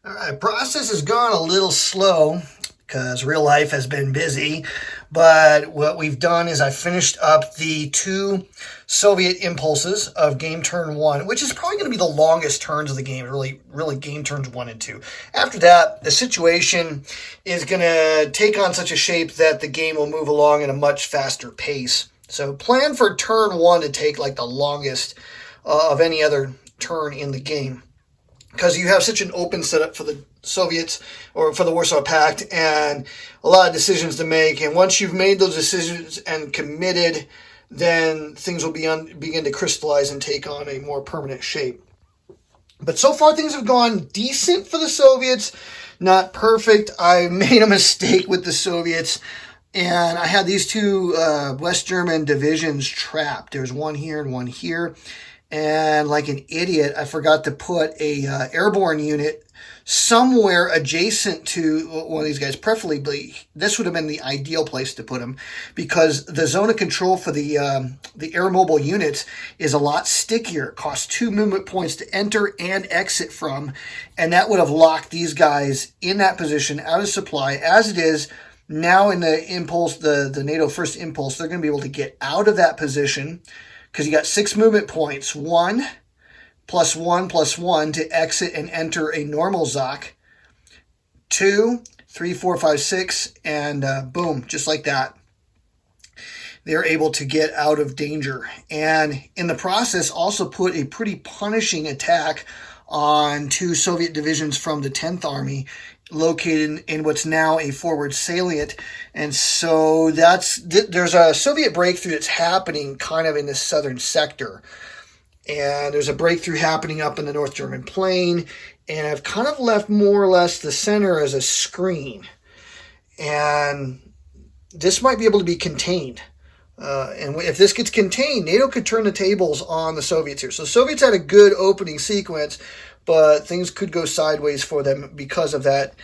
All right, process has gone a little slow because real life has been busy. But what we've done is I finished up the two Soviet impulses of game turn one, which is probably going to be the longest turns of the game, really game turns one and two. After that, the situation is going to take on such a shape that the game will move along at a much faster pace. So plan for turn one to take like the longest of any other turn in the game, because you have such an open setup for the Soviets or for the Warsaw Pact and a lot of decisions to make. And once you've made those decisions and committed, then things will begin to crystallize and take on a more permanent shape. But so far, things have gone decent for the Soviets. Not perfect. I made a mistake with the Soviets, and I had these two West German divisions trapped. There's one here and one here. And like an idiot, I forgot to put a airborne unit somewhere adjacent to one of these guys. Preferably, this would have been the ideal place to put him, because the zone of control for the air mobile units is a lot stickier. It costs 2 movement points to enter and exit from, and that would have locked these guys in that position out of supply. As it is now, in the impulse, the NATO first impulse, they're going to be able to get out of that position, because you got 6 movement points, 1 plus 1 plus 1 to exit and enter a normal ZOC, 2, 3, 4, 5, 6, and boom, just like that. They're able to get out of danger. And in the process, also put a pretty punishing attack on 2 Soviet divisions from the 10th Army, located in what's now a forward salient. And so there's a Soviet breakthrough that's happening kind of in the southern sector. And there's a breakthrough happening up in the North German plain. And I've kind of left more or less the center as a screen. And this might be able to be contained. And if this gets contained, NATO could turn the tables on the Soviets here. So the Soviets had a good opening sequence, but things could go sideways for them because of that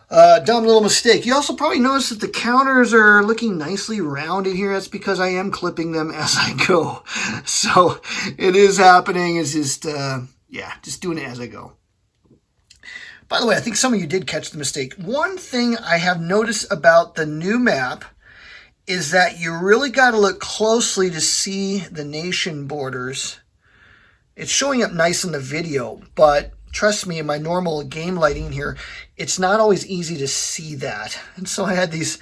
dumb little mistake. You also probably notice that the counters are looking nicely rounded here. That's because I am clipping them as I go. So it is happening. It's just, just doing it as I go. By the way, I think some of you did catch the mistake. One thing I have noticed about the new map is that you really got to look closely to see the nation borders. It's showing up nice in the video, but trust me, in my normal game lighting here, it's not always easy to see that. And so I had these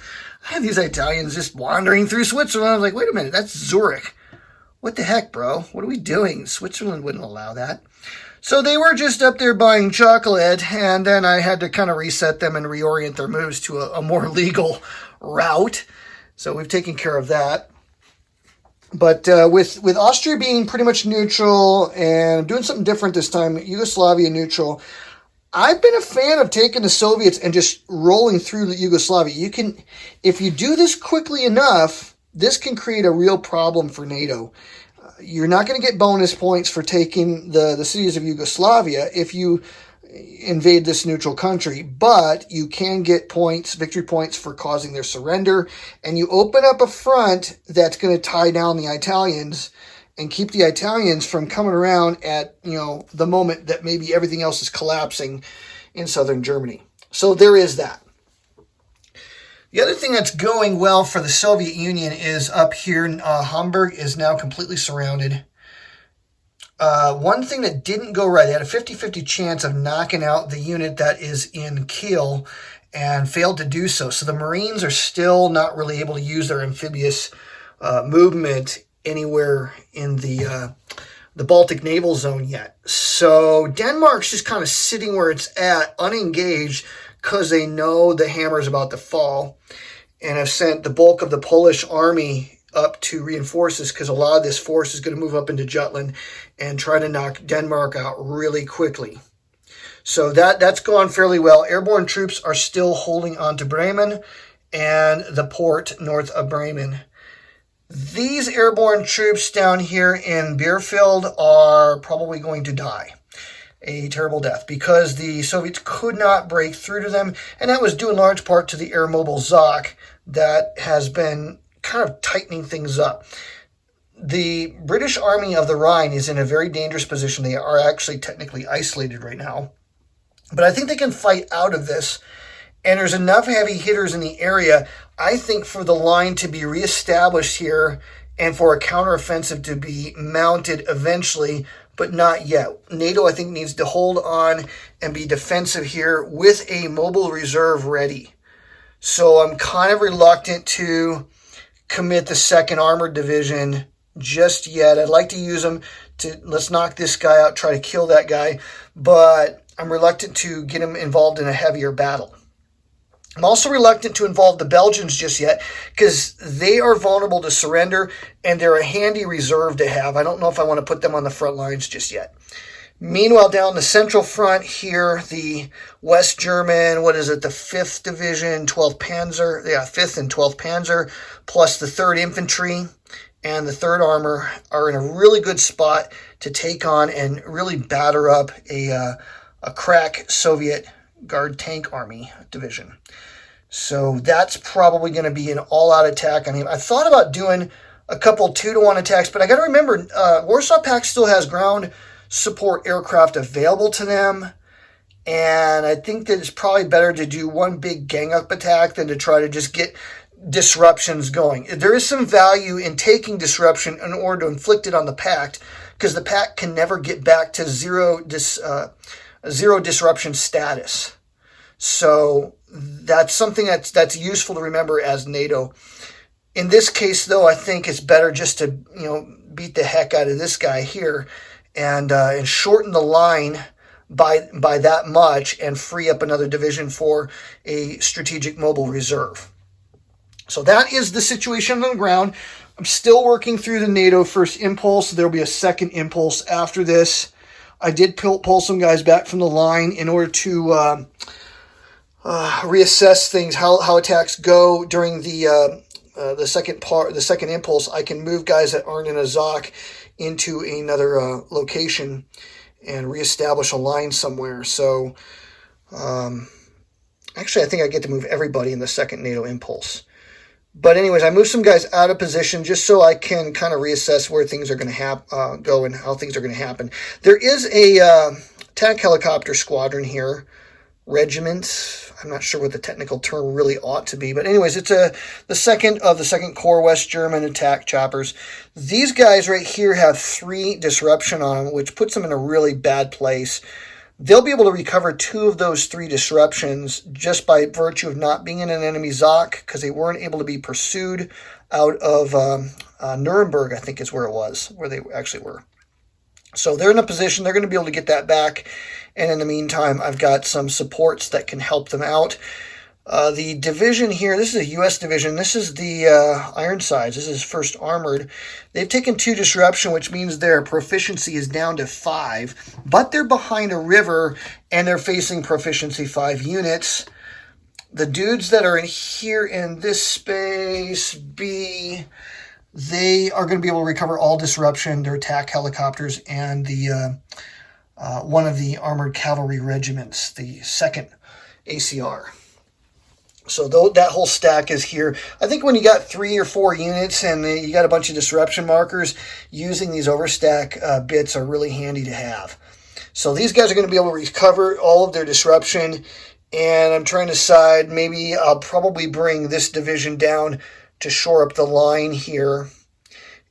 Italians just wandering through Switzerland. I was like, wait a minute, that's Zurich. What the heck, bro? What are we doing? Switzerland wouldn't allow that. So they were just up there buying chocolate, and then I had to kind of reset them and reorient their moves to a more legal route. So we've taken care of that. But with Austria being pretty much neutral and doing something different this time, Yugoslavia neutral, I've been a fan of taking the Soviets and just rolling through the Yugoslavia. You can, if you do this quickly enough, this can create a real problem for NATO. You're not going to get bonus points for taking the cities of Yugoslavia if you invade this neutral country, but you can get points, victory points, for causing their surrender, and you open up a front that's going to tie down the Italians and keep the Italians from coming around at, the moment that maybe everything else is collapsing in southern Germany. So there is that. The other thing that's going well for the Soviet Union is up here. Hamburg is now completely surrounded. One thing that didn't go right, they had a 50-50 chance of knocking out the unit that is in Kiel and failed to do so. So the Marines are still not really able to use their amphibious movement anywhere in the Baltic naval zone yet. So Denmark's just kind of sitting where it's at, unengaged, because they know the hammer is about to fall, and have sent the bulk of the Polish army up to reinforce this, because a lot of this force is going to move up into Jutland and try to knock Denmark out really quickly. So that's gone fairly well. Airborne troops are still holding on to Bremen and the port north of Bremen. These airborne troops down here in Bierfeld are probably going to die a terrible death, because the Soviets could not break through to them, and that was due in large part to the air mobile ZOC that has been kind of tightening things up. The British Army of the Rhine is in a very dangerous position. They are actually technically isolated right now. But I think they can fight out of this. And there's enough heavy hitters in the area, I think, for the line to be reestablished here and for a counteroffensive to be mounted eventually, but not yet. NATO, I think, needs to hold on and be defensive here with a mobile reserve ready. So I'm kind of reluctant to commit the 2nd Armored Division just yet. I'd like to use them to, let's knock this guy out, try to kill that guy, but I'm reluctant to get him involved in a heavier battle. I'm also reluctant to involve the Belgians just yet because they are vulnerable to surrender and they're a handy reserve to have. I don't know if I want to put them on the front lines just yet. Meanwhile, down the central front here, the West German, the 5th Division, 12th Panzer, 5th and 12th Panzer, plus the 3rd Infantry and the 3rd Armor are in a really good spot to take on and really batter up a crack Soviet Guard Tank Army division. So that's probably going to be an all-out attack on him. I thought about doing a couple 2-to-1 attacks, but I got to remember, Warsaw Pact still has ground support aircraft available to them, and I think that it's probably better to do one big gang-up attack than to try to just get disruptions going. There is some value in taking disruption in order to inflict it on the Pact, because the Pact can never get back to zero disruption status. So that's something that's useful to remember as NATO. In this case, though, I think it's better just to beat the heck out of this guy here and shorten the line by that much and free up another division for a strategic mobile reserve. So that is the situation on the ground. I'm still working through the NATO first impulse. There'll be a second impulse after this. I did pull some guys back from the line in order to reassess things, how attacks go during the second impulse. I can move guys that aren't in a ZOC into another location and reestablish a line somewhere. So actually, I think I get to move everybody in the second NATO impulse. But anyways, I moved some guys out of position just so I can kind of reassess where things are going to go and how things are going to happen. There is a tank helicopter squadron here, regiment. I'm not sure what the technical term really ought to be. But anyways, it's the second of the 2nd Corps West German attack choppers. These guys right here have 3 disruption on them, which puts them in a really bad place. They'll be able to recover 2 of those 3 disruptions just by virtue of not being in an enemy ZOC because they weren't able to be pursued out of Nuremberg, I think is where it was, where they actually were. So they're in a position, they're going to be able to get that back. And in the meantime, I've got some supports that can help them out. The division here, this is a U.S. division. This is the Ironsides. This is 1st Armored. They've taken 2 disruption, which means their proficiency is down to 5. But they're behind a river, and they're facing proficiency 5 units. The dudes that are in here in this space, B, they are going to be able to recover all disruption, their attack helicopters, and the one of the armored cavalry regiments, the 2nd ACR. So that whole stack is here. I think when you got 3 or 4 units and you got a bunch of disruption markers, using these overstack bits are really handy to have. So these guys are going to be able to recover all of their disruption, and I'm trying to decide, maybe I'll probably bring this division down to shore up the line here,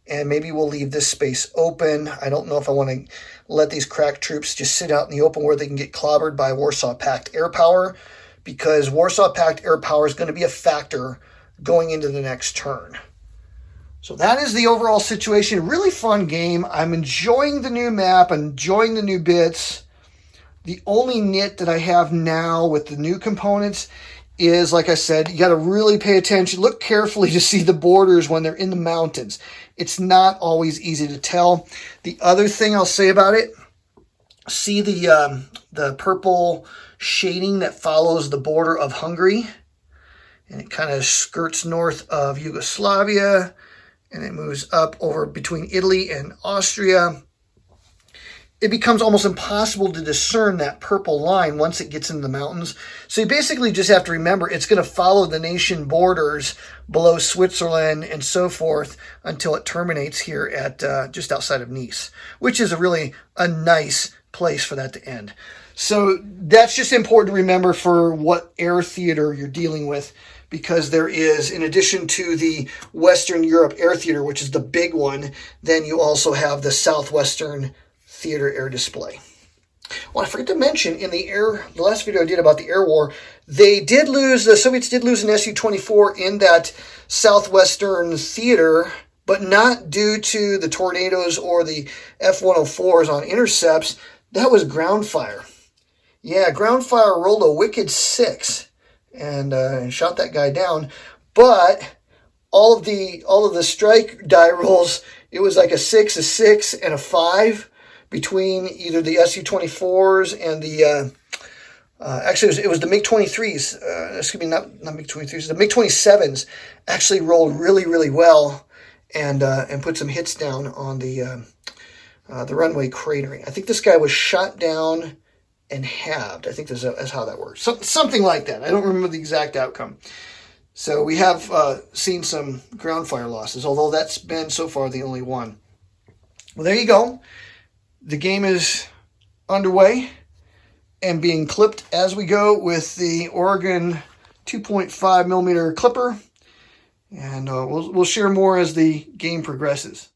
and maybe we'll leave this space open. I don't know if I want to let these crack troops just sit out in the open where they can get clobbered by Warsaw Pact air power, because Warsaw Pact air power is going to be a factor going into the next turn. So that is the overall situation. Really fun game. I'm enjoying the new map, enjoying the new bits. The only nit that I have now with the new components is, like I said, you got to really pay attention. Look carefully to see the borders when they're in the mountains. It's not always easy to tell. The other thing I'll say about it, see the purple shading that follows the border of Hungary, and it kind of skirts north of Yugoslavia, and it moves up over between Italy and Austria. It becomes almost impossible to discern that purple line once it gets into the mountains. So you basically just have to remember it's going to follow the nation borders below Switzerland and so forth until it terminates here at just outside of Nice, which is a really nice place for that to end. So that's just important to remember for what air theater you're dealing with, because there is, in addition to the Western Europe Air Theater, which is the big one, then you also have the Southwestern Theater Air Display. Well, I forgot to mention in the last video I did about the air war, the Soviets did lose an Su-24 in that Southwestern Theater, but not due to the tornadoes or the F-104s on intercepts. That was ground fire. Yeah, ground fire rolled a wicked 6 and shot that guy down. But all of the strike die rolls, it was like a 6, and a 5 between either the Su-24s and the actually it was the MiG-23s. Excuse me, not MiG-23s. The MiG-27s actually rolled really well and put some hits down on the runway cratering. I think this guy was shot down and halved. I think that's how that works. Something like that. I don't remember the exact outcome. So we have seen some ground fire losses, although that's been so far the only one. Well, there you go. The game is underway and being clipped as we go with the Oregon 2.5 millimeter clipper. And we'll share more as the game progresses.